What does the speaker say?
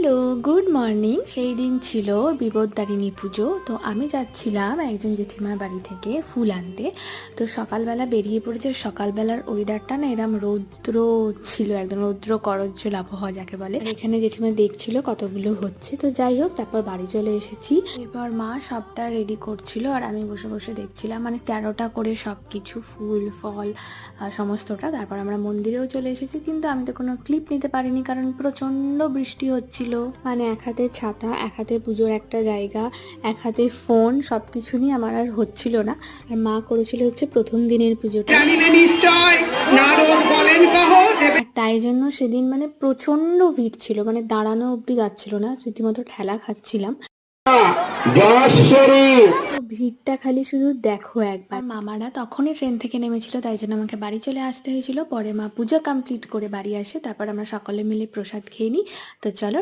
Hello, good morning. সেই দিন ছিল বিপত্তারিণী পুজো। তো আমি যাচ্ছিলাম একজন জেঠিমার বাড়ি থেকে ফুল আনতে। তো সকালবেলা বেরিয়ে পড়েছে। সকালবেলার ওয়েদারটা না এরম রৌদ্র ছিল, একদম রৌদ্র করজ্জ্বল আবহাওয়া যাকে বলে। আর এখানে জেঠিমা দেখছিল কতগুলো হচ্ছে। তো যাই হোক, তারপর বাড়ি চলে এসেছি। এরপর মা সবটা রেডি করছিল আর আমি বসে বসে দেখছিলাম, মানে 13টা করে সব কিছু ফুল ফল সমস্তটা। তারপর আমরা মন্দিরেও চলে এসেছি, কিন্তু আমি তো কোনো ক্লিপ নিতে পারিনি কারণ প্রচণ্ড বৃষ্টি হচ্ছিল। মানে এক হাতে ছাতা, এক হাতে পুজোর একটা জায়গা, এক হাতে ফোন, সব কিছু নিয়ে আমার আর হচ্ছিল না। আর মা করেছিল হচ্ছে প্রথম দিনের পুজোটা, আর তাই জন্য সেদিন মানে প্রচণ্ড ভিড় ছিল, মানে দাঁড়ানো অবধি যাচ্ছিল না, রীতিমতো ঠেলা খাচ্ছিলাম। ভিড়টা খালি শুধু দেখো একবার। মামারা তখনই ট্রেন থেকে নেমেছিল, তাই জন্য আমাকে বাড়ি চলে আসতে হয়েছিল। পরে মা পুজো কমপ্লিট করে বাড়ি আসে, তারপর আমরা সকলে মিলে প্রসাদ খেয়ে নিই। তো চলো